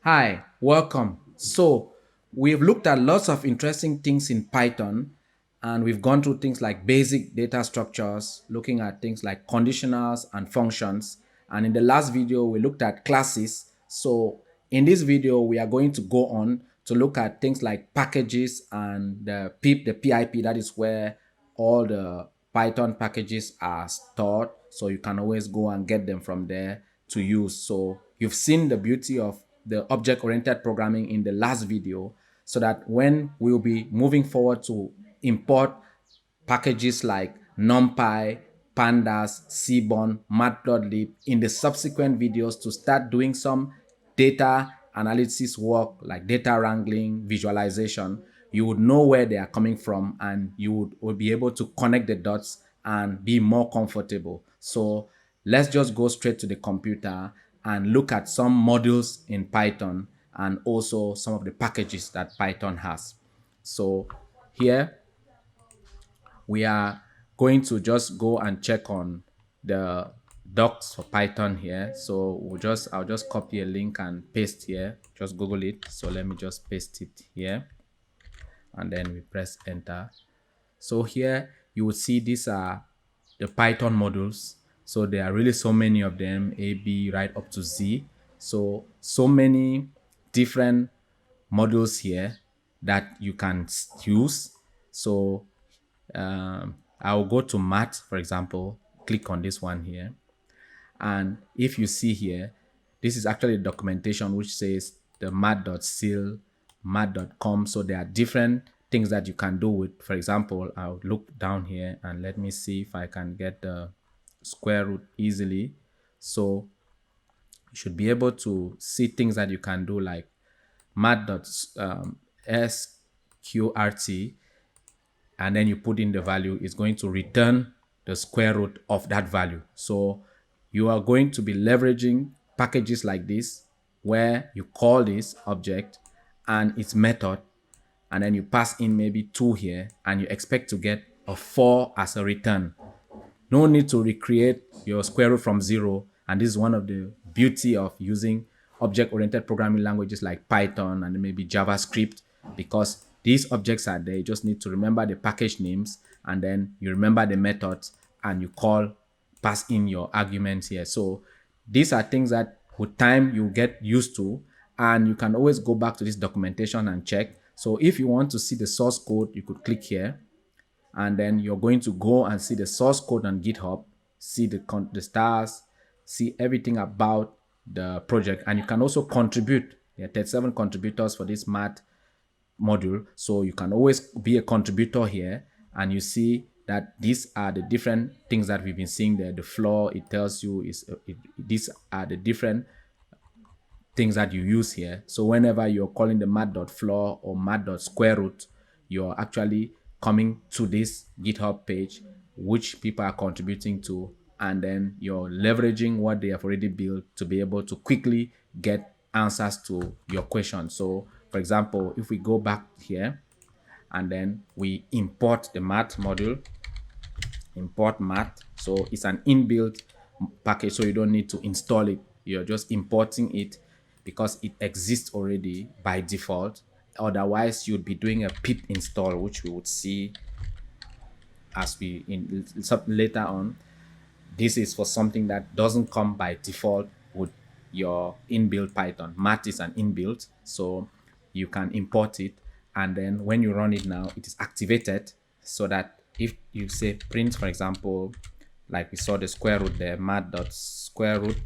Hi, welcome. So, we've looked at lots of interesting things in Python, and we've gone through things like basic data structures, looking at things like conditionals and functions. And in the last video, we looked at classes. So, in this video, we are going to go on to look at things like packages and the PIP, the PIP, that is where all the Python packages are stored. So you can always go and get them from there to use. So you've seen the beauty of the object-oriented programming in the last video, so that when we'll be moving forward to import packages like NumPy, Pandas, Seaborn, Matplotlib in the subsequent videos to start doing some data analysis work like data wrangling, visualization, you would know where they are coming from and would be able to connect the dots and be more comfortable. So let's just go straight to the computer and look at some modules in Python and also some of the packages that Python has. So here we are going to just go and check on the docs for Python here. So I'll just copy a link and paste here. Just Google it. So let me just paste it here and then we press enter. So here you will see these are the Python modules. So there are really so many of them, A, B, right up to Z. So many different modules here that you can use. So I'll go to math, for example, click on this one here. And if you see here, this is actually documentation which says the math.sil, math.com. So there are different things that you can do with. For example, I'll look down here and let me see if I can get the square root easily. So you should be able to see things that you can do like math.sqrt, and then you put in the value, it's going to return the square root of that value. So you are going to be leveraging packages like this where you call this object and its method, and then you pass in maybe 2 here and you expect to get a 4 as a return. No need to recreate your square root from 0. And this is one of the beauty of using object-oriented programming languages like Python and maybe JavaScript, because these objects are there. You just need to remember the package names and then you remember the methods and you pass in your arguments here. So these are things that with time you get used to, and you can always go back to this documentation and check. So if you want to see the source code, you could click here and then you're going to go and see the source code on GitHub, see the stars, see everything about the project, and you can also contribute. There are 37 contributors for this math module, so you can always be a contributor here, and you see that these are the different things that we've been seeing there. The floor, it tells you these are the different things that you use here. So whenever you're calling the math.floor or math.square root, you're actually coming to this GitHub page, which people are contributing to, and then you're leveraging what they have already built to be able to quickly get answers to your question. So for example, if we go back here and then we import the math module, import math. So it's an inbuilt package, so you don't need to install it. You're just importing it because it exists already by default. Otherwise, you'd be doing a pip install, which we would see as later on. This is for something that doesn't come by default with your inbuilt Python. Math is an inbuilt, so you can import it, and then when you run it now, it is activated so that if you say print, for example, like we saw the square root there, math.square root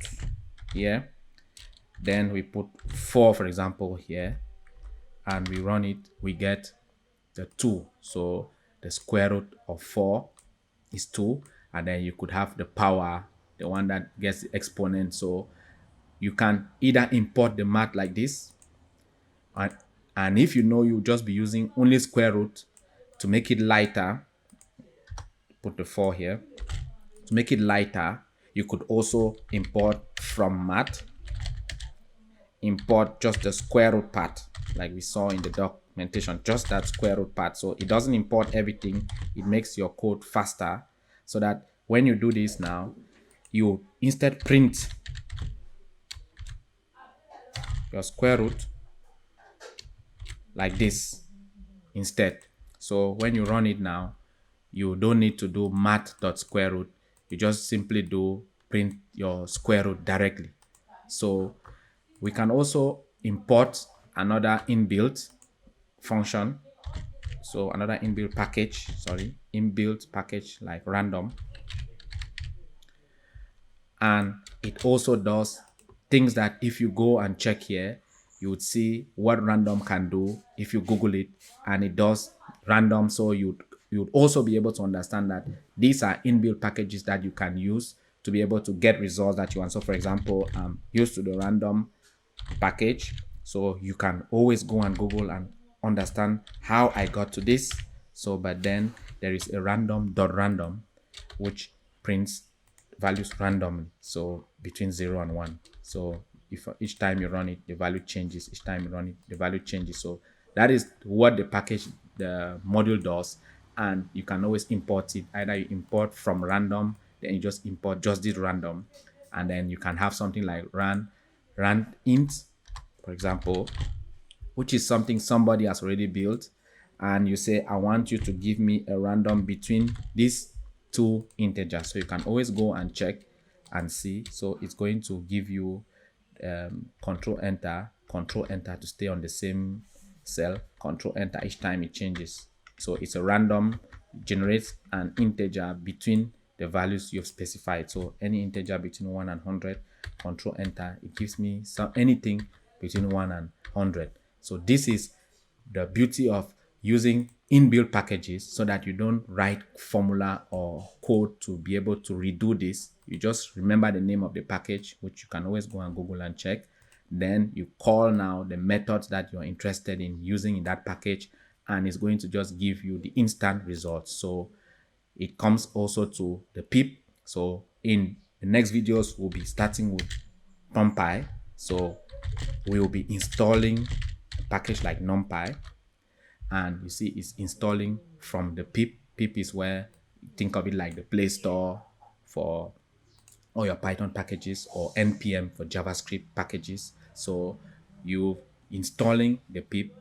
here, then we put 4, for example, here, and we run it, we get the 2. So the square root of 4 is 2, and then you could have the power, the one that gets the exponent. So you can either import the math like this, and if you know, you'll just be using only square root to make it lighter. Put the 4 here. To make it lighter, you could also import from math, import just the square root part like we saw in the documentation, just that square root part. So it doesn't import everything. It makes your code faster, so that when you do this now, you instead print your square root like this instead. So when you run it now, you don't need to do math.square root. You just simply do print your square root directly. So we can also import another inbuilt function. So another inbuilt package like random. And it also does things that if you go and check here, you would see what random can do if you Google it, and it does random. So you'd also be able to understand that these are inbuilt packages that you can use to be able to get results that you want. So for example, used to the random package. So you can always go and Google and understand how I got to this. So but then there is a random which prints values randomly, so between 0 and 1. So if each time you run it, the value changes. Each time you run it, the value changes. So that is what the module does. And you can always import it. Either you import from random, then you just import just this random, and then you can have something like rand int, for example, which is something somebody has already built, and you say I want you to give me a random between these two integers. So you can always go and check and see. So it's going to give you control enter to stay on the same cell, control enter each time it changes. So it's a random, generates an integer between the values you've specified. So any integer between 1 and 100, control enter, it gives me anything between 1 and 100. So this is the beauty of using inbuilt packages, so that you don't write formula or code to be able to redo this. You just remember the name of the package, which you can always go and Google and check. Then you call now the methods that you're interested in using in that package, and it's going to just give you the instant results. So it comes also to the pip. So in the next videos, we'll be starting with numpy. So we will be installing a package like numpy, and you see it's installing from the pip. Pip is where, think of it like the Play Store for all your Python packages, or npm for JavaScript packages. So you installing the pip,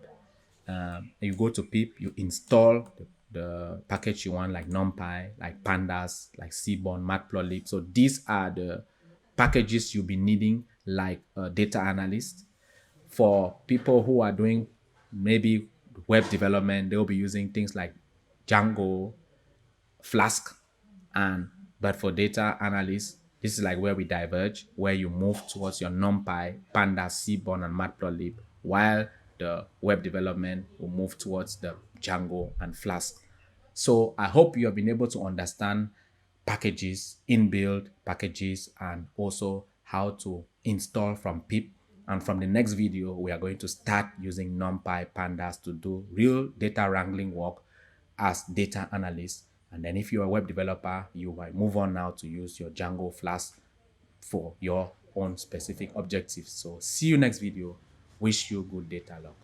you go to pip, you install the package you want, like numpy, like pandas, like seaborn, matplotlib. So these are the packages you'll be needing, like a data analyst. For people who are doing maybe web development, they'll be using things like Django, Flask, and but for data analysts, this is like where we diverge, where you move towards your NumPy, Pandas, Seaborn, and Matplotlib, while the web development will move towards the Django and Flask. So I hope you have been able to understand packages, inbuilt packages, and also how to install from pip. And from the next video, we are going to start using NumPy, Pandas to do real data wrangling work as data analysts. And then if you're a web developer, you might move on now to use your Django Flask for your own specific objectives. So see you next video. Wish you good data luck.